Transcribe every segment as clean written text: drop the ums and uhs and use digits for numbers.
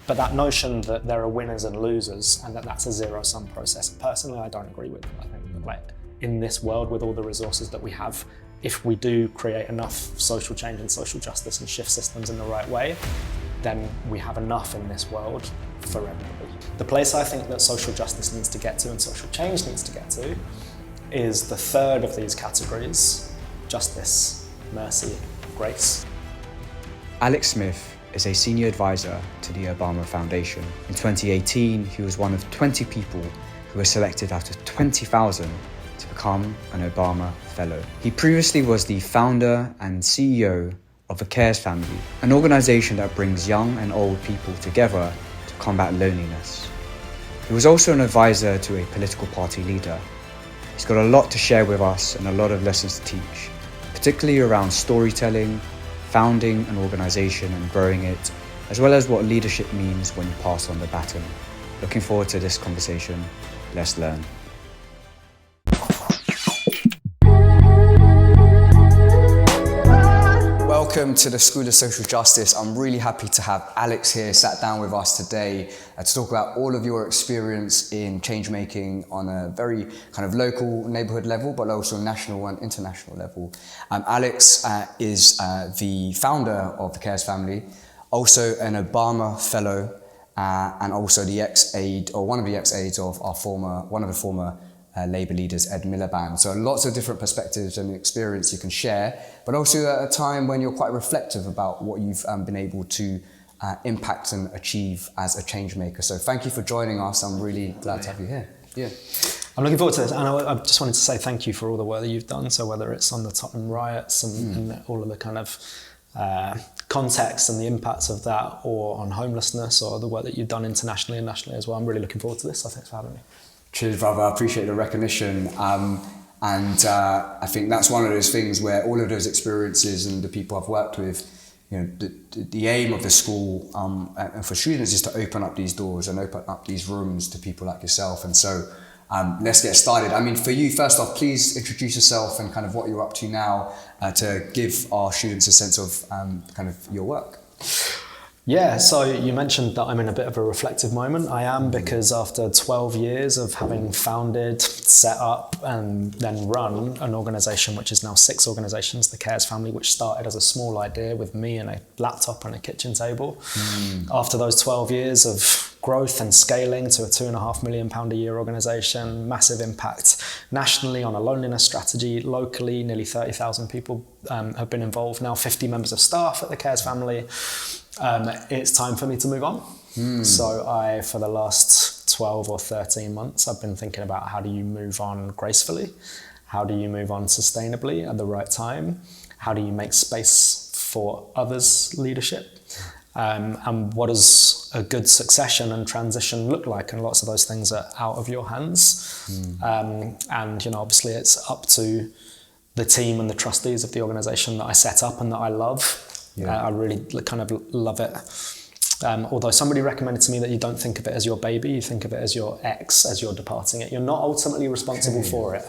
But that notion that there are winners and losers and that that's a zero-sum process, personally, I don't agree with. I think that, like, in this world with all the resources that we have, if we do create enough social change and social justice and shift systems in the right way, then we have enough in this world for everybody. The place I think that social justice needs to get to and social change needs to get to is the third of these categories: justice, mercy, grace. Alex Smith is a senior advisor to the Obama Foundation. In 2018, he was one of 20 people who were selected out of 20,000 to become an Obama Fellow. He previously was the founder and CEO of the Cares Family, an organisation that brings young and old people together to combat loneliness. He was also an advisor to a political party leader. He's got a lot to share with us and a lot of lessons to teach, particularly around storytelling, founding an organisation and growing it, as well as what leadership means when you pass on the baton. Looking forward to this conversation. Let's learn. Welcome to the School of Social Justice. I'm really happy to have Alex here, sat down with us today to talk about all of your experience in change making on a very kind of local neighbourhood level, but also national and international level. Alex is the founder of the Cares Family, also an Obama Fellow, and also the ex-aide, or one of the ex-aides of one of the former Labour leaders, Ed Miliband. So lots of different perspectives and experience you can share, but also at a time when you're quite reflective about what you've been able to impact and achieve as a change maker. So thank you for joining us. I'm really glad to have you here. Yeah. I'm looking forward to this, and I just wanted to say thank you for all the work that you've done. So whether it's on the Tottenham riots and all of the kind of context and the impacts of that, or on homelessness, or the work that you've done internationally and nationally as well, I'm really looking forward to this. So thanks for having me. Cheers, brother. I appreciate the recognition. I think that's one of those things where all of those experiences and the people I've worked with, you know, the aim of the school and for students is to open up these doors and open up these rooms to people like yourself. And so let's get started. I mean, for you, first off, please introduce yourself and kind of what you're up to now to give our students a sense of kind of your work. Yeah, so you mentioned that I'm in a bit of a reflective moment. I am, because after 12 years of having founded, set up and then run an organisation which is now 6 organisations, the Cares Family, which started as a small idea with me and a laptop and a kitchen table. After those 12 years of growth and scaling to a £2.5 million a year organisation, massive impact nationally on a loneliness strategy, locally nearly 30,000 people have been involved, now 50 members of staff at the Cares Family. It's time for me to move on. So for the last 12 or 13 months, I've been thinking about how do you move on gracefully? How do you move on sustainably at the right time? How do you make space for others' leadership? And what does a good succession and transition look like? And lots of those things are out of your hands. And, you know, obviously it's up to the team and the trustees of the organisation that I set up and that I love. I really kind of love it. Although somebody recommended to me that you don't think of it as your baby, you think of it as your ex, as you're departing it. You're not ultimately responsible for it.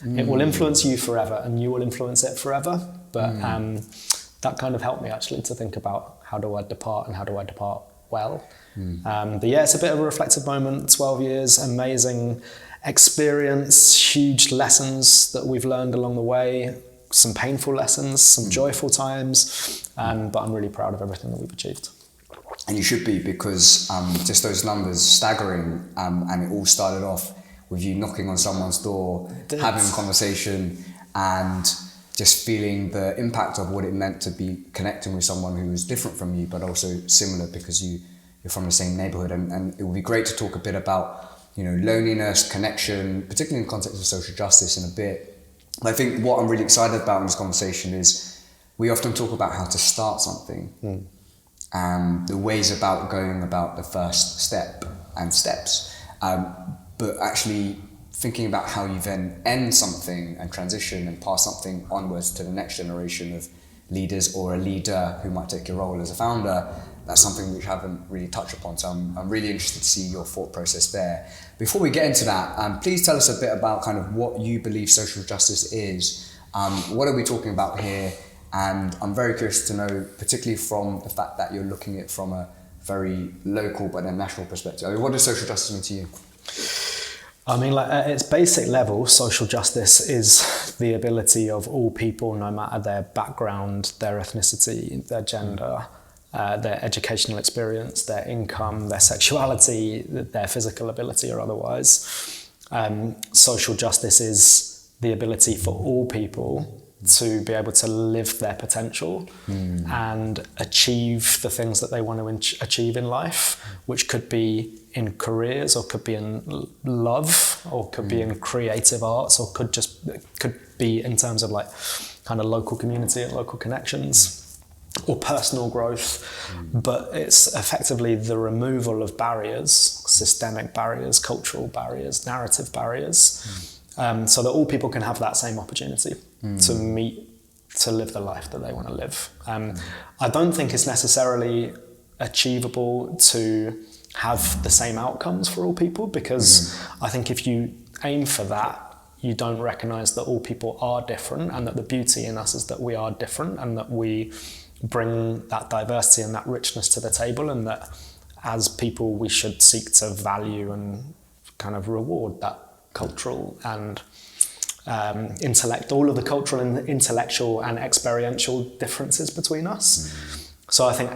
It will influence you forever and you will influence it forever. But that kind of helped me actually to think about how do I depart and how do I depart well. But yeah, it's a bit of a reflective moment, 12 years, amazing experience, huge lessons that we've learned along the way, some painful lessons, some joyful times, but I'm really proud of everything that we've achieved. And you should be, because just those numbers, staggering, and it all started off with you knocking on someone's door, having a conversation, and just feeling the impact of what it meant to be connecting with someone who was different from you, but also similar because you're from the same neighbourhood. And it would be great to talk a bit about, you know, loneliness, connection, particularly in the context of social justice in a bit. I think what I'm really excited about in this conversation is we often talk about how to start something and the ways about going about the first step and steps, but actually thinking about how you then end something and transition and pass something onwards to the next generation of leaders, or a leader who might take your role as a founder. That's something which I haven't really touched upon, so I'm really interested to see your thought process there. Before we get into that, please tell us a bit about kind of what you believe social justice is. What are we talking about here? And I'm very curious to know, particularly from the fact that you're looking at it from a very local but then national perspective. I mean, what does social justice mean to you? I mean, like at its basic level, social justice is the ability of all people, no matter their background, their ethnicity, their gender, their educational experience, their income, their sexuality, their physical ability or otherwise. Social justice is the ability for all people to be able to live their potential and achieve the things that they want to achieve in life, which could be in careers or could be in love or could be in creative arts or could be in terms of like kind of local community and local connections or personal growth. But it's effectively the removal of barriers, systemic barriers, cultural barriers, narrative barriers, so that all people can have that same opportunity to live the life that they want to live. I don't think it's necessarily achievable to have the same outcomes for all people, because I think if you aim for that, you don't recognise that all people are different, and that the beauty in us is that we are different and that we bring that diversity and that richness to the table, and that as people we should seek to value and kind of reward that cultural and all of the cultural and intellectual and experiential differences between us. So I think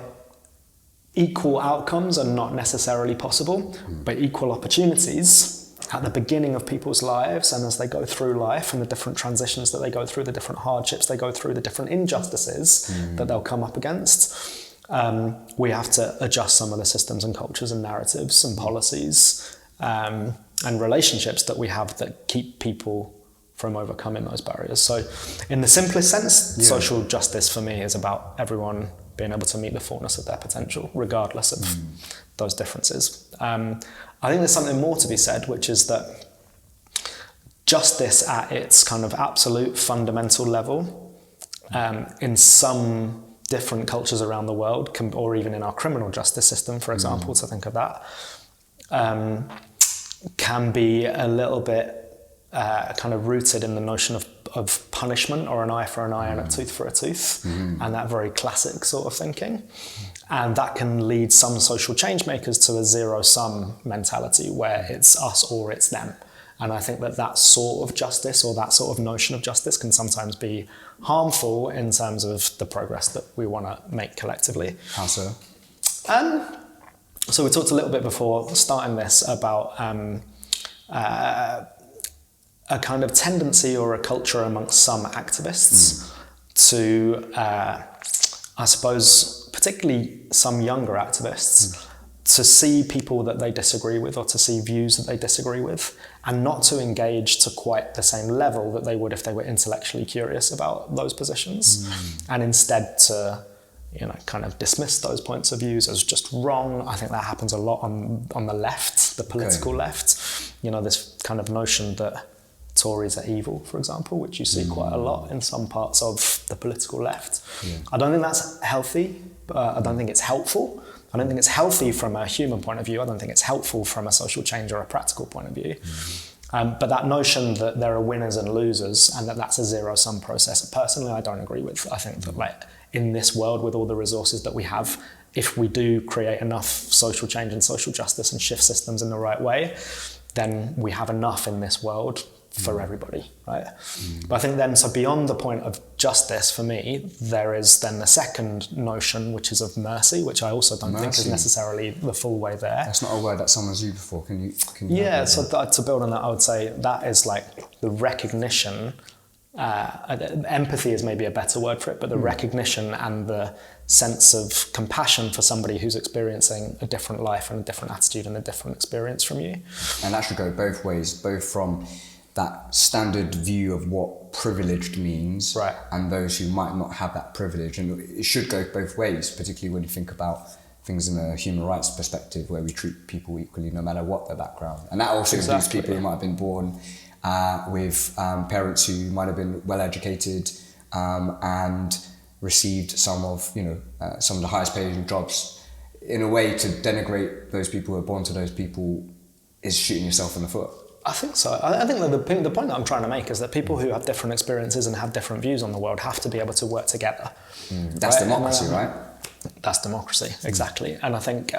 equal outcomes are not necessarily possible, but equal opportunities at the beginning of people's lives and as they go through life and the different transitions that they go through, the different hardships they go through, the different injustices that they'll come up against, we have to adjust some of the systems and cultures and narratives and policies and relationships that we have that keep people from overcoming those barriers. So in the simplest sense, social justice for me is about everyone being able to meet the fullness of their potential, regardless of those differences. I think there's something more to be said, which is that justice at its kind of absolute fundamental level, in some different cultures around the world, or even in our criminal justice system, for example, to think of that, can be a little bit kind of rooted in the notion of punishment, or an eye for an eye and a tooth for a tooth, and that very classic sort of thinking. And that can lead some social change makers to a zero-sum mentality where it's us or it's them. And I think that sort of justice, or that sort of notion of justice, can sometimes be harmful in terms of the progress that we want to make collectively. How so? So we talked a little bit before starting this about a kind of tendency or a culture amongst some activists to, I suppose, particularly some younger activists, to see people that they disagree with or to see views that they disagree with, and not to engage to quite the same level that they would if they were intellectually curious about those positions, and instead to, kind of dismiss those points of views as just wrong. I think that happens a lot on the left, the political left. This kind of notion that Tories are evil, for example, which you see quite a lot in some parts of the political left. I don't think that's healthy, but I don't think it's helpful. I don't think it's healthy from a human point of view. I don't think it's helpful from a social change or a practical point of view. But that notion that there are winners and losers and that's a zero-sum process, personally, I don't agree with. I think that in this world, with all the resources that we have, if we do create enough social change and social justice and shift systems in the right way, then we have enough in this world for everybody, right? But I think then, so beyond the point of justice, for me, there is then the second notion, which is of mercy, which I also don't think is necessarily the full way there. That's not a word that someone's used before. Can you Yeah, so to build on that, I would say that is like the recognition, empathy is maybe a better word for it, but the recognition and the sense of compassion for somebody who's experiencing a different life and a different attitude and a different experience from you. And that should go both ways, both from that standard view of what privileged means, right, and those who might not have that privilege. And it should go both ways, particularly when you think about things in a human rights perspective, where we treat people equally no matter what their background. And that also includes people who might have been born with parents who might have been well educated and received some of the highest paying jobs. In a way, to denigrate those people who are born to those people is shooting yourself in the foot. I think so. I think that the point that I'm trying to make is that people who have different experiences and have different views on the world have to be able to work together. That's democracy, right? That's democracy, exactly. And I think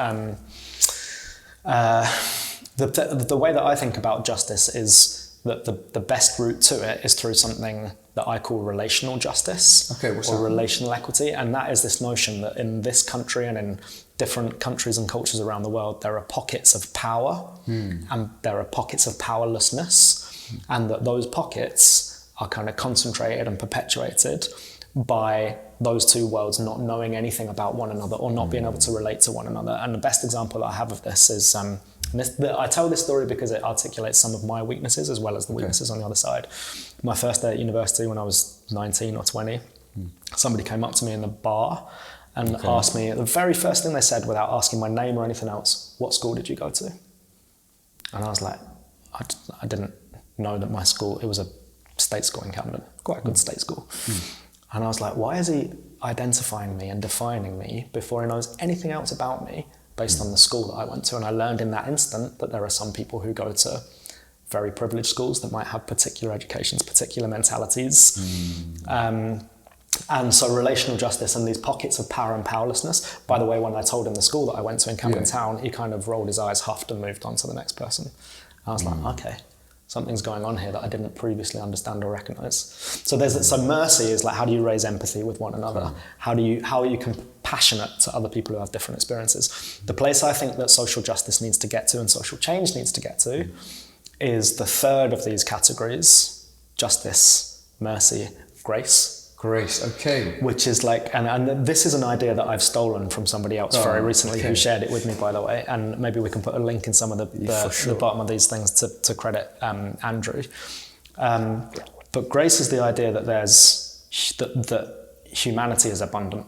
the way that I think about justice is that the best route to it is through something that I call relational justice, or relational equity. And that is this notion that in this country and in different countries and cultures around the world, there are pockets of power and there are pockets of powerlessness, and that those pockets are kind of concentrated and perpetuated by those two worlds not knowing anything about one another or not being able to relate to one another. And the best example that I have of this is, I tell this story because it articulates some of my weaknesses as well as the weaknesses on the other side. My first day at university when I was 19 or 20, somebody came up to me in the bar and asked me, the very first thing they said without asking my name or anything else, what school did you go to? And I was like, I didn't know that my school, it was a state school in Camden, quite a good state school. And I was like, why is he identifying me and defining me before he knows anything else about me based on the school that I went to? And I learned in that instant that there are some people who go to very privileged schools that might have particular educations, particular mentalities. And so relational justice and these pockets of power and powerlessness. By the way, when I told him the school that I went to in Camden Town, he kind of rolled his eyes, huffed and moved on to the next person. I was like, okay, something's going on here that I didn't previously understand or recognize. So mercy is like, how do you raise empathy with one another? How are you compassionate to other people who have different experiences? The place I think that social justice needs to get to and social change needs to get to is the third of these categories: justice, mercy, grace. Grace, okay. Which is like, and this is an idea that I've stolen from somebody else very recently who shared it with me, by the way, and maybe we can put a link in some of the bottom of these things to credit Andrew. But grace is the idea that that humanity is abundant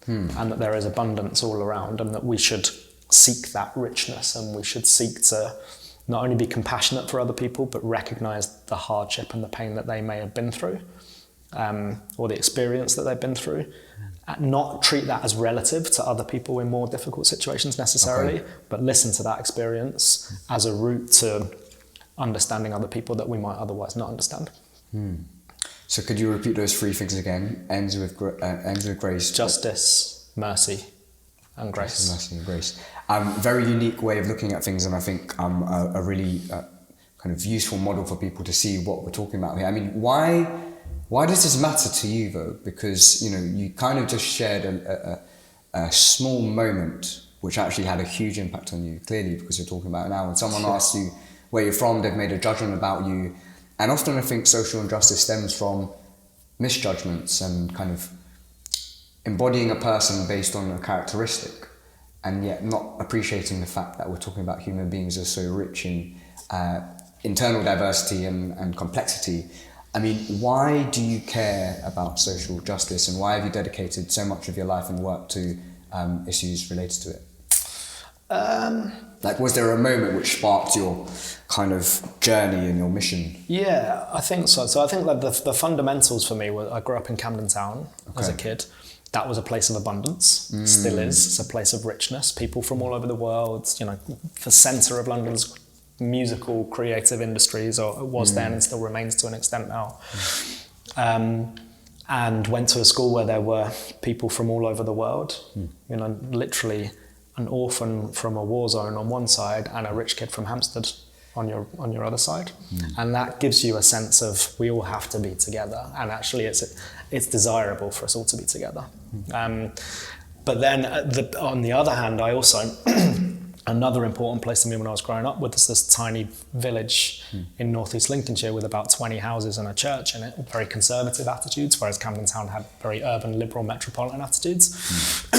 and that there is abundance all around, and that we should seek that richness, and we should seek to not only be compassionate for other people, but recognize the hardship and the pain that they may have been through. Or the experience that they've been through, not treat that as relative to other people in more difficult situations necessarily, but listen to that experience as a route to understanding other people that we might otherwise not understand. So could you repeat those three things again? Ends with grace. Justice, mercy, and grace. Mercy and grace. Very unique way of looking at things, and I think a really kind of useful model for people to see what we're talking about here. I mean, why does this matter to you though? Because, you kind of just shared a small moment which actually had a huge impact on you, clearly, because you're talking about it now. When someone asks you where you're from, they've made a judgment about you. And often I think social injustice stems from misjudgments and kind of embodying a person based on a characteristic, and yet not appreciating the fact that we're talking about human beings who are so rich in internal diversity and complexity. I mean, why do you care about social justice, and why have you dedicated so much of your life and work to issues related to it? Was there a moment which sparked your kind of journey and your mission? Yeah, I think so. So I think that the fundamentals for me were, I grew up in Camden Town as a kid. That was a place of abundance, still is. It's a place of richness. People from all over the world, the centre of London's musical creative industries, or it was then and still remains to an extent now, and went to a school where there were people from all over the world, literally an orphan from a war zone on one side and a rich kid from Hampstead on your other side, and that gives you a sense of we all have to be together, and actually it's desirable for us all to be together. But then on the other hand, I also another important place to me when I was growing up was this tiny village in northeast Lincolnshire with about 20 houses and a church in it, very conservative attitudes, whereas Camden Town had very urban, liberal, metropolitan attitudes.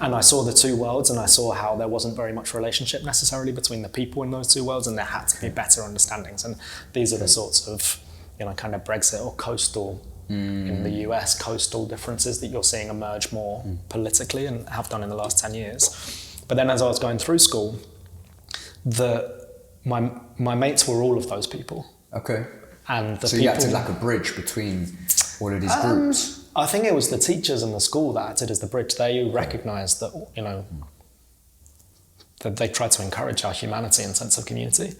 And I saw the two worlds, and I saw how there wasn't very much relationship necessarily between the people in those two worlds, and there had to be better understandings. And these are the sorts of, kind of Brexit or coastal in the US, coastal differences that you're seeing emerge more politically and have done in the last 10 years. But then as I was going through school, my mates were all of those people. Okay. And so you acted like a bridge between all of these groups? I think it was the teachers in the school that acted as the bridge. They recognised that, that they tried to encourage our humanity and sense of community.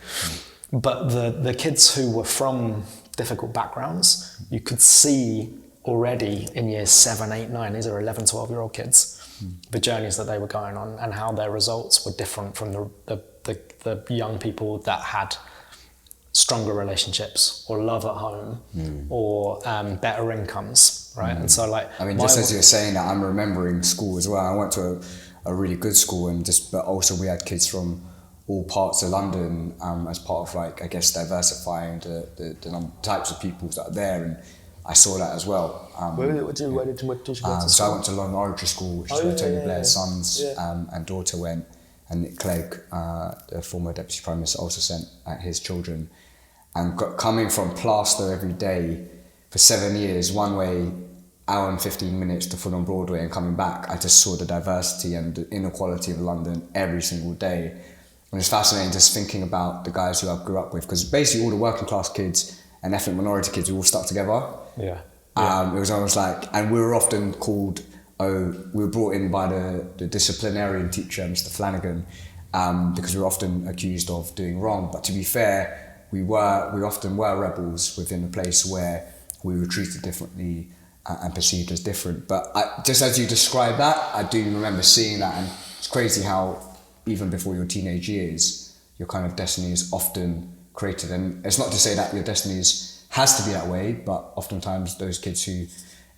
But the kids who were from difficult backgrounds, you could see already in years 7, 8, 9, these are 11, 12-year-old kids, the journeys that they were going on and how their results were different from the young people that had stronger relationships or love at home or better incomes, right? And so like... I mean, just as you're saying that, I'm remembering school as well. I went to a really good school, but also we had kids from all parts of London as part of, like, I guess, diversifying the types of people that are there, and I saw that as well. Where did you go to school? So I went to London Oratory School, which is where Tony Blair's sons and daughter went, and Nick Clegg, the former Deputy Prime Minister, also sent his children. And coming from Plaster every day for 7 years, one way, hour and 15 minutes to Fulham Broadway and coming back, I just saw the diversity and the inequality of London every single day. And it's fascinating just thinking about the guys who I grew up with, because basically all the working class kids and ethnic minority kids, we all stuck together. Yeah. It was almost like, and we were often called, we were brought in by the disciplinarian teacher, Mr. Flanagan, because we were often accused of doing wrong. But to be fair, we often were rebels within a place where we were treated differently and perceived as different. But just as you described that, I do remember seeing that, and it's crazy how even before your teenage years, your kind of destiny is often created. And it's not to say that your destiny has to be that way, but oftentimes those kids who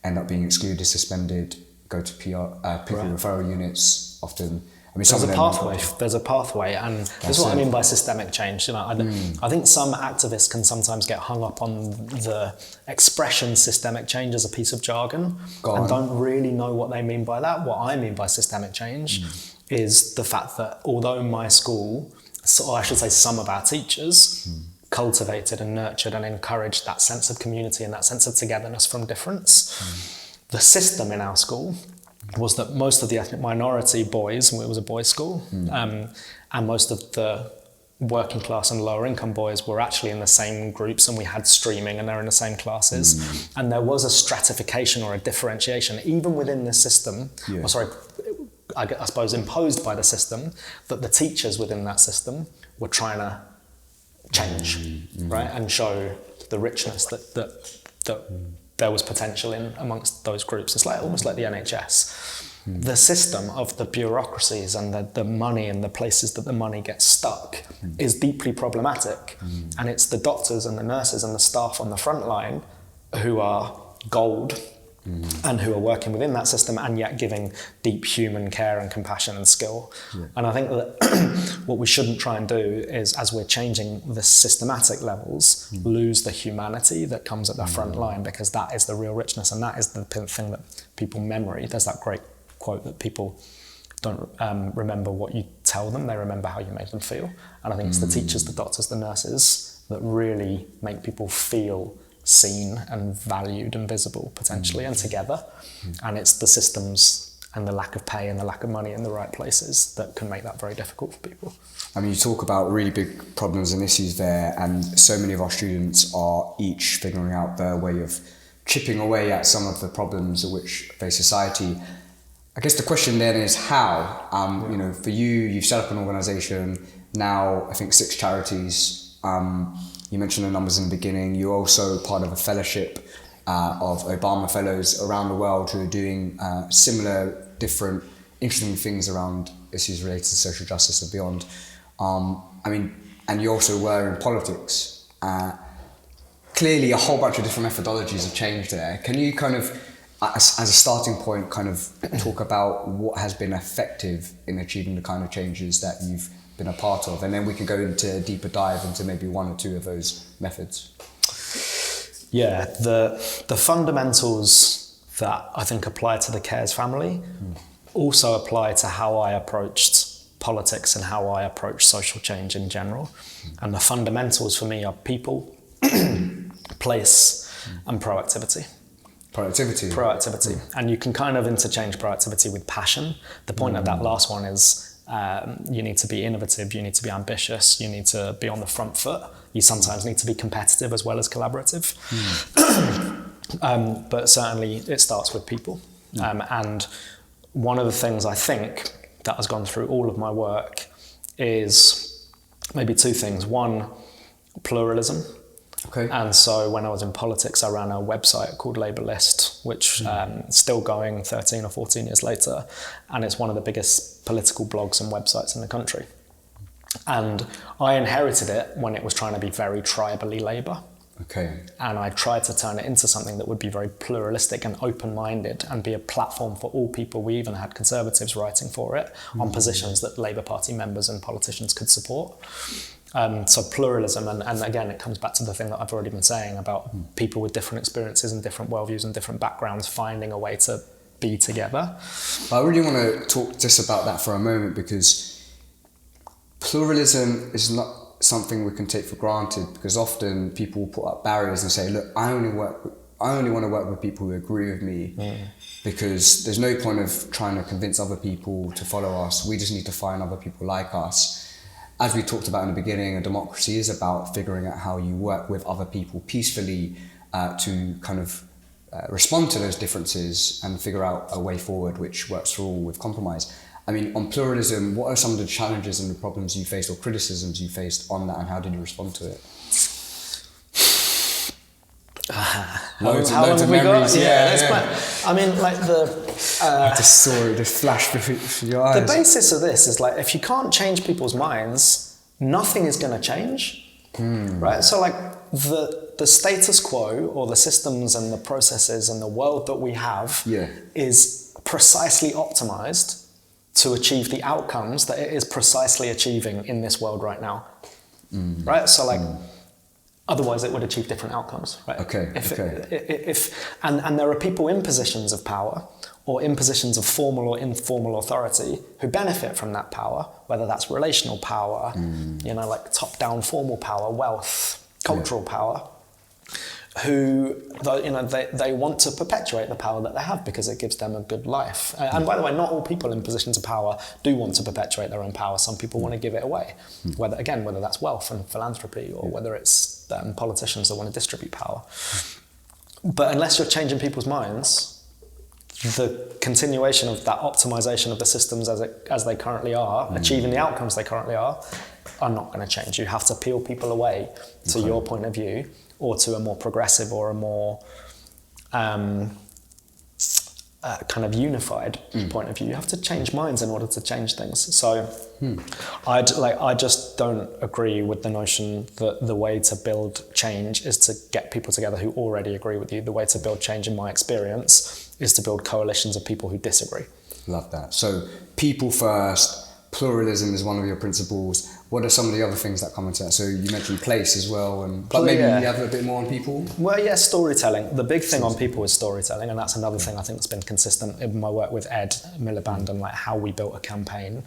end up being excluded, suspended, go to people referral units, often... I mean, there's a pathway, and this is what I mean by systemic change. You know, I think some activists can sometimes get hung up on the expression systemic change as a piece of jargon and don't really know what they mean by that. What I mean by systemic change is the fact that although my school, or I should say some of our teachers, cultivated and nurtured and encouraged that sense of community and that sense of togetherness from difference, the system in our school was that most of the ethnic minority boys, it was a boys' school, and most of the working class and lower income boys were actually in the same groups, and we had streaming and they're in the same classes. And there was a stratification or a differentiation, even within the system, I suppose imposed by the system, that the teachers within that system were trying to change, right? And show the richness that there was potential in amongst those groups. It's like almost like the NHS. The system of the bureaucracies and the money and the places that the money gets stuck is deeply problematic. And it's the doctors and the nurses and the staff on the front line who are gold and who are working within that system and yet giving deep human care and compassion and skill. And I think that what we shouldn't try and do is, as we're changing the systematic levels, lose the humanity that comes at the front line, because that is the real richness and that is the thing that people memory. There's that great quote that people don't remember what you tell them, they remember how you made them feel. And I think it's the teachers, the doctors, the nurses that really make people feel seen and valued and visible potentially and together. And it's the systems and the lack of pay and the lack of money in the right places that can make that very difficult for people. I mean, you talk about really big problems and issues there, and so many of our students are each figuring out their way of chipping away at some of the problems which face society. I guess the question then is how? You know, for you, you've set up an organisation now, I think 6 charities. You mentioned the numbers in the beginning. You're also part of a fellowship of Obama fellows around the world who are doing similar, different, interesting things around issues related to social justice and beyond. I mean, and you also were in politics. Clearly, a whole bunch of different methodologies have changed there. Can you kind of, as a starting point, kind of talk about what has been effective in achieving the kind of changes that you've been a part of, and then we can go into a deeper dive into maybe 1 or 2 of those methods. Yeah, the fundamentals that I think apply to the Cares family also apply to how I approached politics and how I approach social change in general. And the fundamentals for me are people, place, and proactivity. Proactivity. And you can kind of interchange proactivity with passion. The point of that last one is you need to be innovative, you need to be ambitious, you need to be on the front foot, you sometimes need to be competitive as well as collaborative. But certainly it starts with people. And one of the things I think that has gone through all of my work is maybe 2 things. One, pluralism. Okay. And so when I was in politics, I ran a website called Labour List, which is still going 13 or 14 years later, and it's one of the biggest political blogs and websites in the country. And I inherited it when it was trying to be very tribally Labour. Okay. And I tried to turn it into something that would be very pluralistic and open-minded and be a platform for all people. We even had Conservatives writing for it on positions that Labour Party members and politicians could support. So pluralism, and again, it comes back to the thing that I've already been saying about people with different experiences and different worldviews and different backgrounds finding a way to be together. I really want to talk just about that for a moment, because pluralism is not something we can take for granted, because often people put up barriers and say, look, I only want to work with people who agree with me, because there's no point of trying to convince other people to follow us. We just need to find other people like us. As we talked about in the beginning, a democracy is about figuring out how you work with other people peacefully to kind of respond to those differences and figure out a way forward which works for all with compromise. I mean, on pluralism, what are some of the challenges and the problems you faced or criticisms you faced on that, and how did you respond to it? Loads of memories. I mean, like I just saw it just flash before your eyes. The basis of this is like, if you can't change people's minds, nothing is going to change, right? So like the status quo, or the systems and the processes and the world that we have is precisely optimized to achieve the outcomes that it is precisely achieving in this world right now, right? So like, otherwise it would achieve different outcomes, right? And there are people in positions of power or in positions of formal or informal authority who benefit from that power, whether that's relational power, like top-down formal power, wealth, cultural power, who, they want to perpetuate the power that they have because it gives them a good life. And by the way, not all people in positions of power do want to perpetuate their own power. Some people want to give it away, whether that's wealth and philanthropy, or whether it's politicians that want to distribute power. But unless you're changing people's minds, the continuation of that optimization of the systems as they currently are, achieving the outcomes they currently are not going to change. You have to peel people away to your point of view, or to a more progressive or a more kind of unified point of view. You have to change minds in order to change things. So I just don't agree with the notion that the way to build change is to get people together who already agree with you. The way to build change, in my experience, is to build coalitions of people who disagree. Love that. So people first, pluralism is one of your principles. What are some of the other things that come into that? So you mentioned place as well, but maybe you have a bit more on people? Well, yeah, storytelling. The big thing on people is storytelling, and that's another thing I think that's been consistent in my work with Ed Miliband and like how we built a campaign.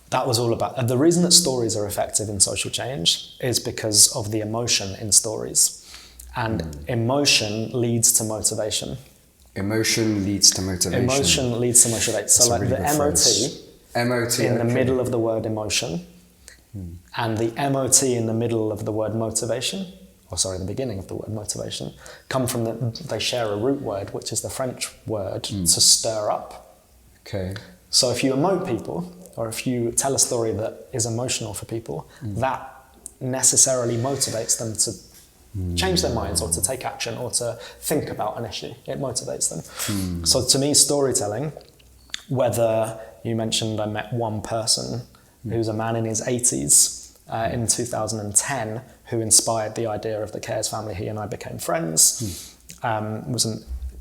That was all about, the reason that stories are effective in social change is because of the emotion in stories. And emotion leads to motivation. Emotion leads to motivation. Emotion leads to motivation. So like the MOT in the middle of the word emotion, and the MOT in the middle of the word motivation, the beginning of the word motivation, come from they share a root word, which is the French word to stir up. Okay. So if you emote people, or if you tell a story that is emotional for people, that necessarily motivates them to change their minds, or to take action, or to think about an issue. It motivates them. So to me, storytelling, whether you mentioned I met one person who's a man in his 80s in 2010 who inspired the idea of the Cares family. He and I became friends. It was a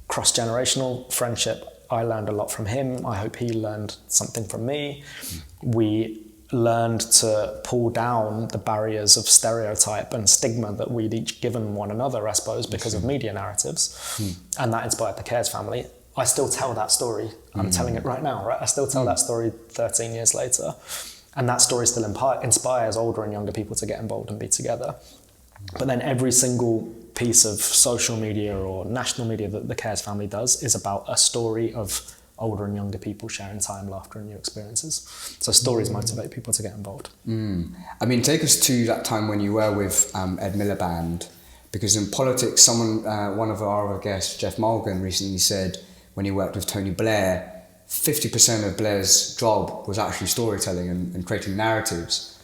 cross-generational friendship. I learned a lot from him. I hope he learned something from me. We learned to pull down the barriers of stereotype and stigma that we'd each given one another, I suppose, because of media narratives. And that inspired the Cares family. I still tell that story. I'm telling it right now, right? I still tell that story 13 years later. And that story still inspires older and younger people to get involved and be together. But then every single piece of social media or national media that the Cares family does is about a story of older and younger people sharing time, laughter and new experiences. So stories motivate people to get involved. I mean, take us to that time when you were with Ed Miliband, because in politics, one of our other guests, Jeff Mulgan, recently said when he worked with Tony Blair, 50% of Blair's job was actually storytelling and creating narratives.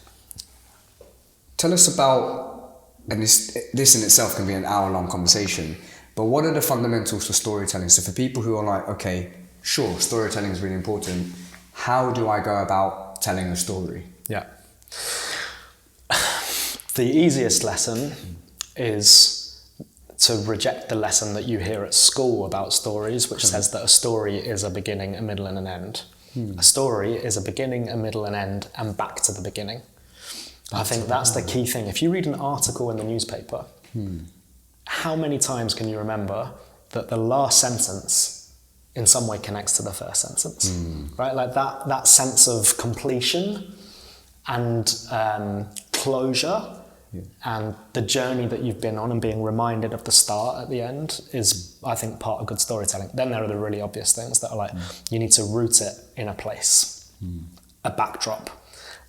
Tell us about, and this in itself can be an hour-long conversation, But what are the fundamentals for storytelling? So for people who are like, okay, sure, storytelling is really important. How do I go about telling a story? Yeah. The easiest lesson is to reject the lesson that you hear at school about stories, which says that a story is a beginning, a middle, and an end. A story is a beginning, a middle, and end, and back to the beginning. I think that's the key thing. If you read an article in the newspaper, how many times can you remember that the last sentence in some way connects to the first sentence? Right? Like that sense of completion and closure and the journey that you've been on and being reminded of the start at the end is, I think, part of good storytelling. Then there are the really obvious things that are like, you need to root it in a place, a backdrop.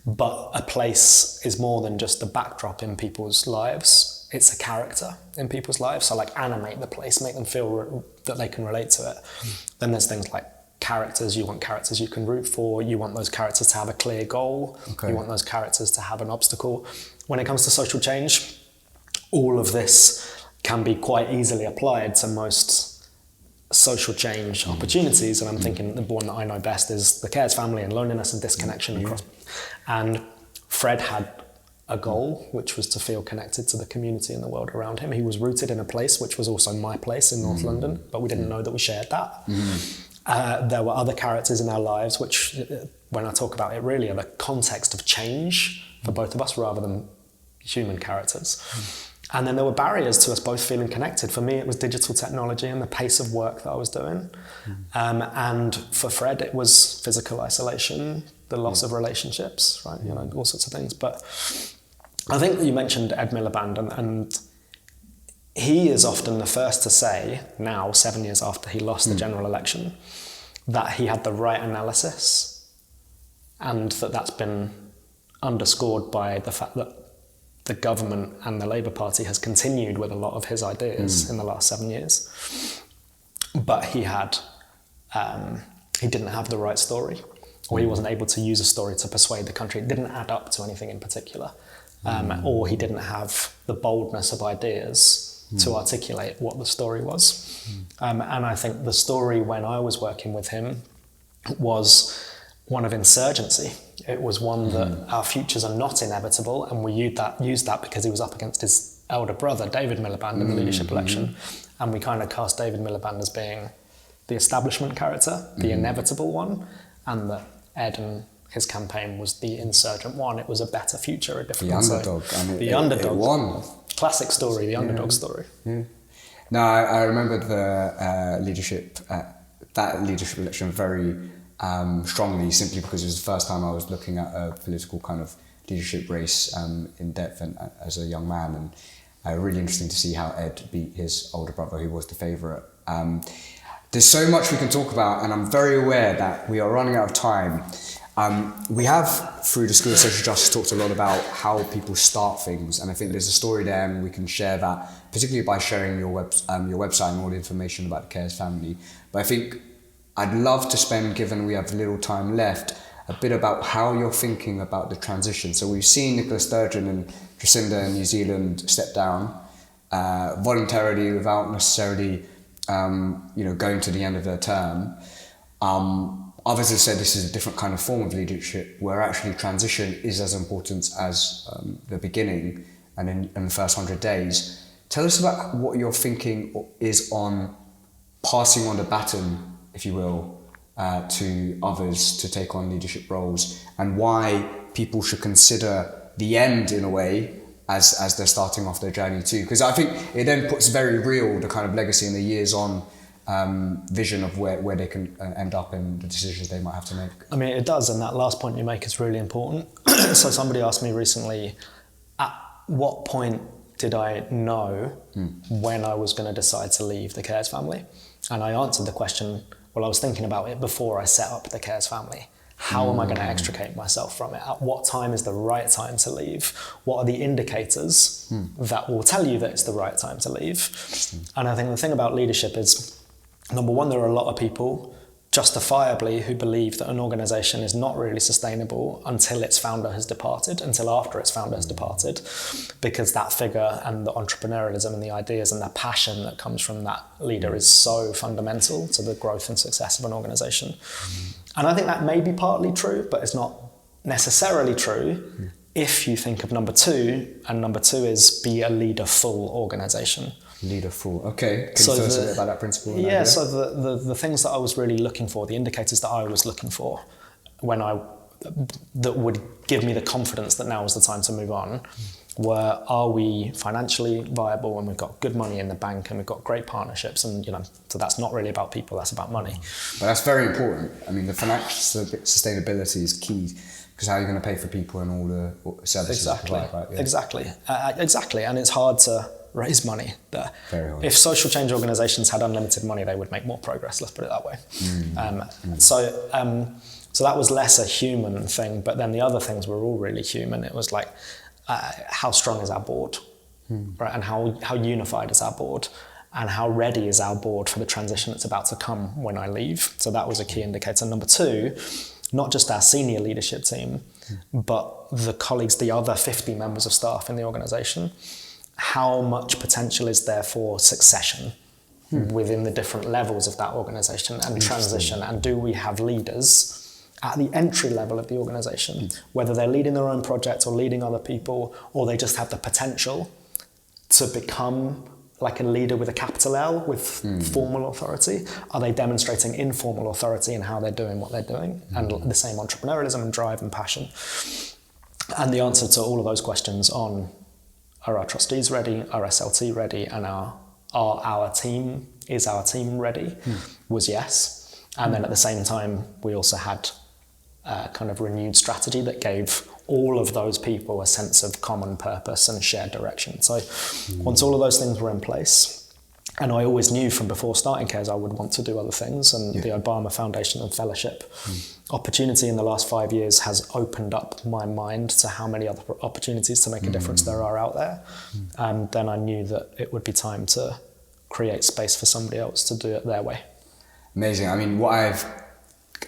But a place is more than just a backdrop in people's lives. It's a character in people's lives. So like animate the place, make them feel that they can relate to it. Then there's things like characters. You want characters you can root for. You want those characters to have a clear goal. Okay. You want those characters to have an obstacle. When it comes to social change, all of this can be quite easily applied to most social change opportunities. And I'm thinking the one that I know best is the Cares family and loneliness and disconnection across. And Fred had a goal, which was to feel connected to the community and the world around him. He was rooted in a place which was also my place in North London, but we didn't know that we shared that. There were other characters in our lives, which, when I talk about it, really are the context of change for both of us rather than human characters. And then there were barriers to us both feeling connected. For me, it was digital technology and the pace of work that I was doing. And for Fred, it was physical isolation, the loss of relationships, right? You know, all sorts of things. But I think that you mentioned Ed Miliband, and he is often the first to say, now, 7 years after he lost the general election, that he had the right analysis, and that's been underscored by the fact that the government and the Labour Party has continued with a lot of his ideas in the last 7 years. But he didn't have the right story, or he wasn't able to use a story to persuade the country. It didn't add up to anything in particular. Or he didn't have the boldness of ideas to articulate what the story was. And I think the story when I was working with him was one of insurgency. It was one that our futures are not inevitable, and we used that because he was up against his elder brother, David Miliband, in the leadership election. And we kind of cast David Miliband as being the establishment character, the inevitable one, and that Ed and his campaign was the insurgent one. It was a better future, a different the underdog. And the underdog. It won. Classic story, the underdog story. No, I remember the that leadership election very strongly, simply because it was the first time I was looking at a political kind of leadership race in depth and as a young man, and really interesting to see how Ed beat his older brother, who was the favourite. There's so much we can talk about, and I'm very aware that we are running out of time. We have, through the School of Social Justice, talked a lot about how people start things, and I think there's a story there, and we can share that, particularly by sharing your website and all the information about the Cares family. But I think I'd love to spend, given we have little time left, a bit about how you're thinking about the transition. So we've seen Nicola Sturgeon and Jacinda in New Zealand step down voluntarily, without necessarily going to the end of their term. Others have said this is a different kind of form of leadership, where actually transition is as important as the beginning and in the first 100 days. Tell us about what your thinking is on passing on the baton, if you will, to others to take on leadership roles, and why people should consider the end, in a way, as they're starting off their journey too. Because I think it then puts very real the kind of legacy and the years on vision of where they can end up and the decisions they might have to make. I mean, it does, and that last point you make is really important. So somebody asked me recently, at what point did I know when I was going to decide to leave the Cares family? And I answered the question, well, I was thinking about it before I set up the Cares family. How am I going to extricate myself from it? At what time is the right time to leave? What are the indicators that will tell you that it's the right time to leave? And I think the thing about leadership is, number one, there are a lot of people. justifiably, who believe that an organisation is not really sustainable until its founder has departed, until after its founder has departed, because that figure and the entrepreneurialism and the ideas and the passion that comes from that leader is so fundamental to the growth and success of an organisation. And I think that may be partly true, but it's not necessarily true if you think of number two, and number two is be a leader-full organisation. Leader-full. Okay. Can you tell us a bit about that principle? Yeah, so the things that I was really looking for, the indicators that I was looking for that would give me the confidence that now was the time to move on were, are we financially viable and we've got good money in the bank and we've got great partnerships, and so that's not really about people, that's about money. But that's very important. I mean, the financial sustainability is key, because how are you going to pay for people and all the services you provide, right? Yeah. Exactly, and it's hard to raise money there. Very hard. If social change organisations had unlimited money, they would make more progress, let's put it that way. So that was less a human thing, but then the other things were all really human. It was like, how strong is our board, right? And how unified is our board, and how ready is our board for the transition that's about to come when I leave. So that was a key indicator. Number two, not just our senior leadership team, but the colleagues, the other 50 members of staff in the organisation. How much potential is there for succession within the different levels of that organisation and transition? And do we have leaders at the entry level of the organisation, whether they're leading their own project or leading other people, or they just have the potential to become like a leader with a capital L, with formal authority? Are they demonstrating informal authority in how they're doing what they're doing, and the same entrepreneurialism and drive and passion? And the answer to all of those questions on, are our trustees ready, are SLT ready, and is our team ready, was yes. And then at the same time, we also had a kind of renewed strategy that gave all of those people a sense of common purpose and shared direction. So once all of those things were in place, and I always knew from before starting Cares I would want to do other things, and the Obama Foundation and Fellowship opportunity in the last 5 years has opened up my mind to how many other opportunities to make a difference there are out there. And then I knew that it would be time to create space for somebody else to do it their way. Amazing. I mean, what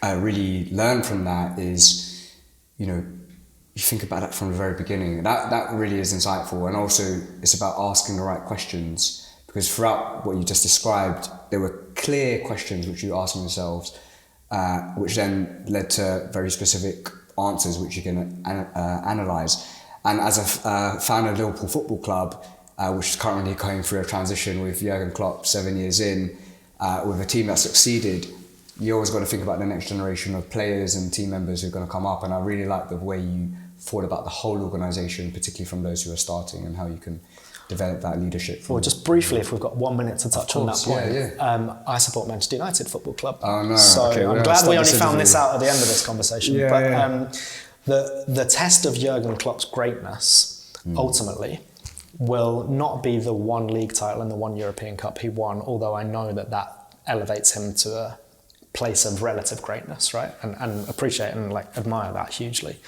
I've really learned from that is, you think about that from the very beginning. That really is insightful, and also it's about asking the right questions, because throughout what you just described, there were clear questions which you asked yourselves, which then led to very specific answers which you can analyse. And as a founder of Liverpool Football Club, which is currently going through a transition with Jurgen Klopp 7 years in, with a team that succeeded, you always got to think about the next generation of players and team members who are going to come up. And I really like the way you thought about the whole organisation, particularly from those who are starting, and how you can develop that leadership. Well, just briefly, if we've got 1 minute to touch on that point, yeah. I support Manchester United Football Club. Oh no! So okay, I'm glad we only found this out at the end of this conversation. Yeah, the test of Jurgen Klopp's greatness ultimately will not be the one league title and the one European Cup he won, although I know that elevates him to a place of relative greatness, right? And appreciate and admire that hugely.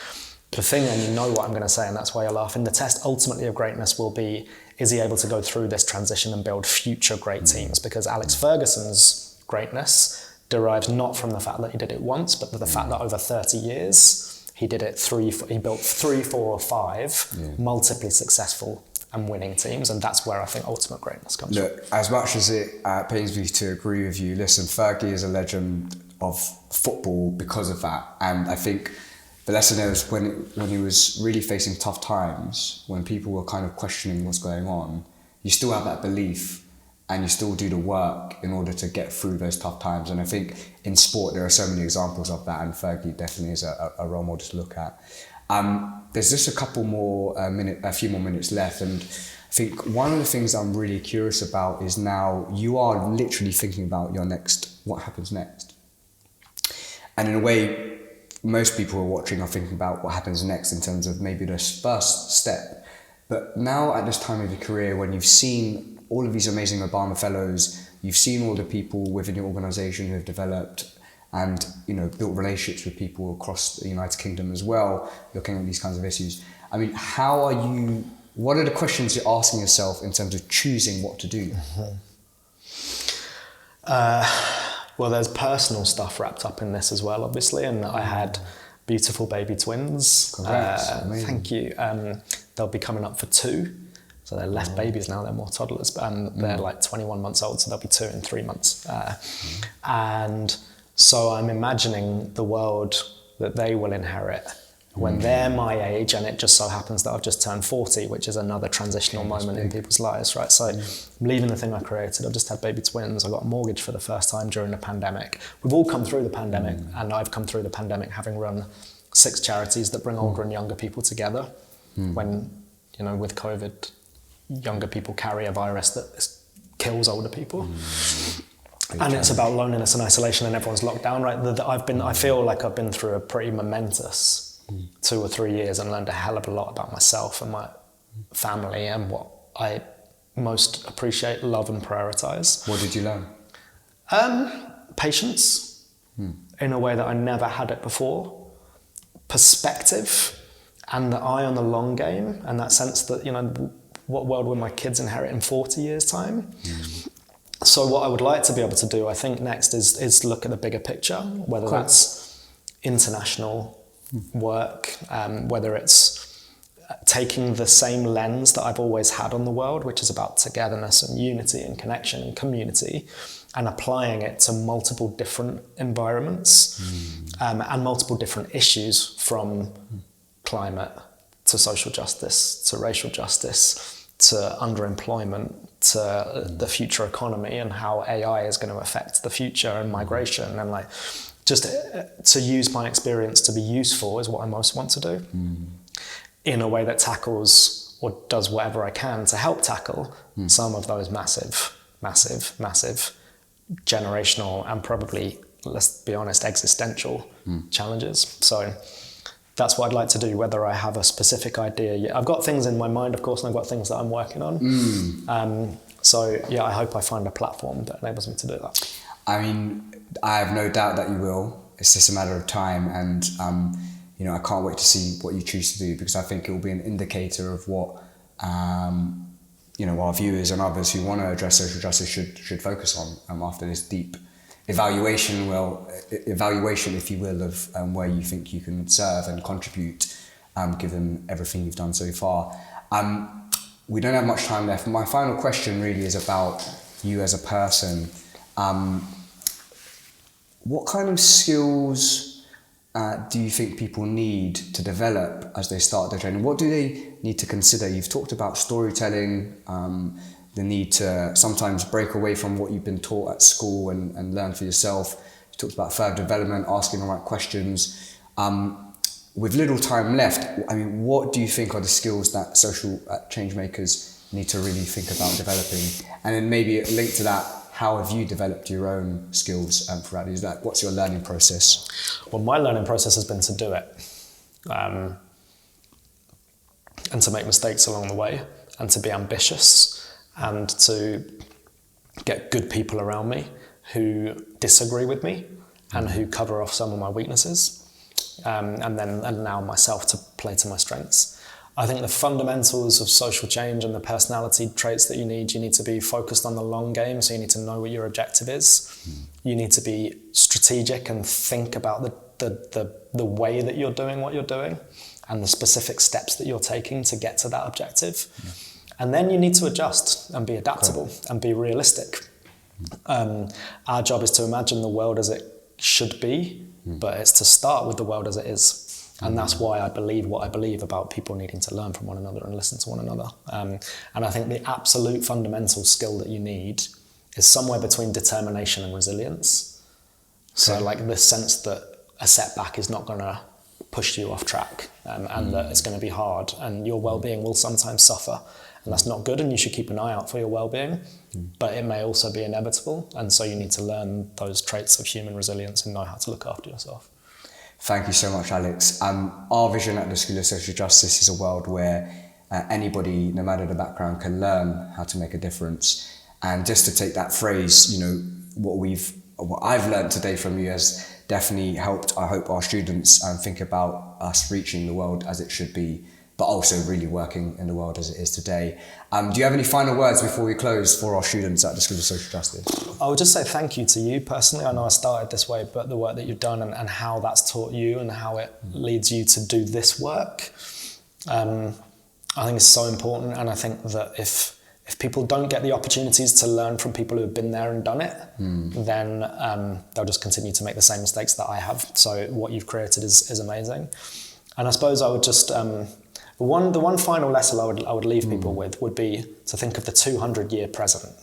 The thing, and you know what I'm going to say, and that's why you're laughing, the test ultimately of greatness will be, is he able to go through this transition and build future great teams? Because Alex Ferguson's greatness derives not from the fact that he did it once, but the fact that over 30 years, he did it he built 3, 4 or 5 multiply successful and winning teams, and that's where I think ultimate greatness comes from. Look, as much as it pains me to agree with you, listen, Fergie is a legend of football because of that, and I think the lesson is when he was really facing tough times, when people were kind of questioning what's going on, you still have that belief and you still do the work in order to get through those tough times. And I think in sport there are so many examples of that, and Fergie definitely is a role model to look at. There's just a few more minutes left, and I think one of the things I'm really curious about is now you are literally thinking about what happens next. And in a way, most people who are watching are thinking about what happens next in terms of maybe the first step. But now at this time of your career, when you've seen all of these amazing Obama Fellows, you've seen all the people within your organisation who have developed and built relationships with people across the United Kingdom as well, looking at these kinds of issues. I mean, what are the questions you're asking yourself in terms of choosing what to do? Well, there's personal stuff wrapped up in this as well, obviously, and I had beautiful baby twins. Congrats. Amazing. Thank you. They'll be coming up for 2. So they're less babies now, they're more toddlers, and they're like 21 months old, so they'll be 2 in 3 months. And so I'm imagining the world that they will inherit when they're my age, and it just so happens that I've just turned 40, which is another transitional moment in people's lives, right? So I'm leaving the thing I created. I've just had baby twins. I got a mortgage for the first time during the pandemic. We've all come through the pandemic, and I've come through the pandemic having run 6 charities that bring older and younger people together. When, you know, with COVID, younger people carry a virus that kills older people. And it's about loneliness and isolation, and everyone's locked down, right? I feel like I've been through a pretty momentous 2 or 3 years and learned a hell of a lot about myself and my family and what I most appreciate, love and prioritize. What did you learn? Patience, in a way that I never had it before. Perspective and the eye on the long game, and that sense that, you know, what world will my kids inherit in 40 years' time? So what I would like to be able to do, I think, next is look at the bigger picture, whether that's international work, whether it's taking the same lens that I've always had on the world, which is about togetherness and unity and connection and community, and applying it to multiple different environments and multiple different issues, from climate to social justice to racial justice to underemployment to the future economy and how AI is going to affect the future and migration, and like just to use my experience to be useful is what I most want to do in a way that tackles or does whatever I can to help tackle some of those massive generational and probably, let's be honest, existential challenges. So that's what I'd like to do, whether I have a specific idea yet. I've got things in my mind, of course, and I've got things that I'm working on. So yeah, I hope I find a platform that enables me to do that. I mean, I have no doubt that you will. It's just a matter of time, and you know, I can't wait to see what you choose to do, because I think it will be an indicator of what you know, our viewers and others who want to address social justice should focus on after this deep evaluation, if you will, of where you think you can serve and contribute, given everything you've done so far. We don't have much time left. My final question really is about you as a person. What kind of skills do you think people need to develop as they start their journey? What do they need to consider? You've talked about storytelling, the need to sometimes break away from what you've been taught at school and learn for yourself. You talked about further development, asking the right questions. With little time left, I mean, what do you think are the skills that social change makers need to really think about developing? And then maybe linked to that, how have you developed your own skills throughout these? What's your learning process? Well, my learning process has been to do it, and to make mistakes along the way, and to be ambitious, and to get good people around me who disagree with me and who cover off some of my weaknesses, and now myself to play to my strengths. I think the fundamentals of social change and the personality traits that you need to be focused on the long game, so you need to know what your objective is. You need to be strategic and think about the way that you're doing what you're doing and the specific steps that you're taking to get to that objective. And then you need to adjust and be adaptable and be realistic. Our job is to imagine the world as it should be, but it's to start with the world as it is. And that's why I believe what I believe about people needing to learn from one another and listen to one another. And I think the absolute fundamental skill that you need is somewhere between determination and resilience. So like the sense that a setback is not going to push you off track, and that it's going to be hard, and your well-being will sometimes suffer. And that's not good, and you should keep an eye out for your well-being, but it may also be inevitable. And so you need to learn those traits of human resilience and know how to look after yourself. Thank you so much, Alex. Our vision at the School of Social Justice is a world where anybody, no matter the background, can learn how to make a difference. And just to take that phrase, you know, what I've learned today from you has definitely helped, I hope, our students think about us reaching the world as it should be, but also really working in the world as it is today. Do you have any final words before we close for our students at the School of Social Justice? I would just say thank you to you personally. I know I started this way, but the work that you've done and how that's taught you and how it leads you to do this work, I think it's so important. And I think that if people don't get the opportunities to learn from people who have been there and done it, then they'll just continue to make the same mistakes that I have. So what you've created is amazing. And I suppose I would just, the one final lesson I would leave people with would be to think of the 200-year present.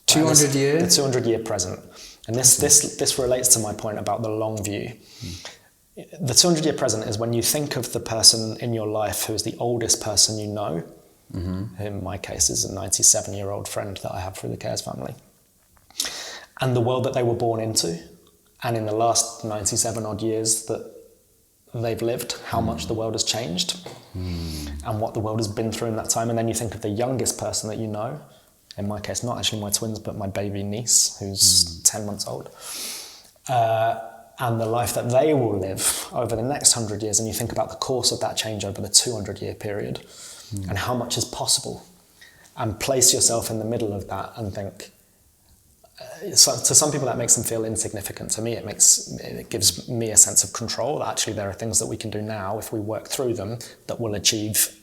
200 years? The 200-year present. And this relates to my point about the long view. The 200-year present is when you think of the person in your life who is the oldest person you know, who in my case is a 97-year-old friend that I have through the Cares family, and the world that they were born into, and in the last 97 odd years that they've lived, how much the world has changed and what the world has been through in that time. And then you think of the youngest person that you know, in my case not actually my twins but my baby niece who's 10 months old, and the life that they will live over the next 100 years, and you think about the course of that change over the 200-year period and how much is possible, and place yourself in the middle of that and think, so to some people that makes them feel insignificant. To me it gives me a sense of control, that actually there are things that we can do now if we work through them that will achieve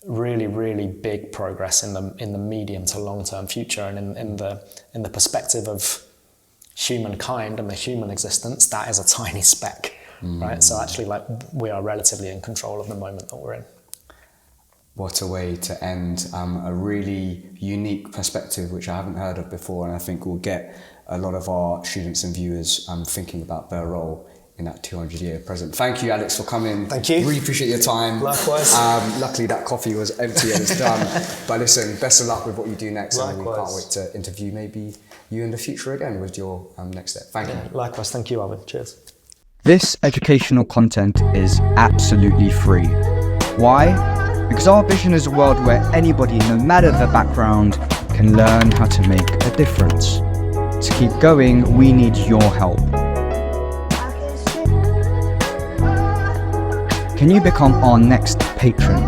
really, really big progress in the medium to long-term future. And in the perspective of humankind and the human existence, that is a tiny speck, right? So actually, like, we are relatively in control of the moment that we're in. What a way to end a really unique perspective, which I haven't heard of before, and I think will get a lot of our students and viewers thinking about their role in that 200-year present. Thank you, Alex, for coming. Thank you. Really appreciate your time. Likewise. Luckily, that coffee was empty and it's done. But listen, best of luck with what you do next. Likewise. And we can't wait to interview maybe you in the future again with your next step. Thank you. Likewise. Thank you, Alvin. Cheers. This educational content is absolutely free. Why? Because our vision is a world where anybody, no matter their background, can learn how to make a difference. To keep going, we need your help. Can you become our next patron?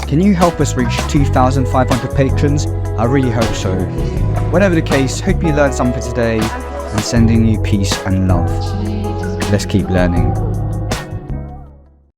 Can you help us reach 2,500 patrons? I really hope so. Whatever the case, hope you learned something today, and sending you peace and love. Let's keep learning.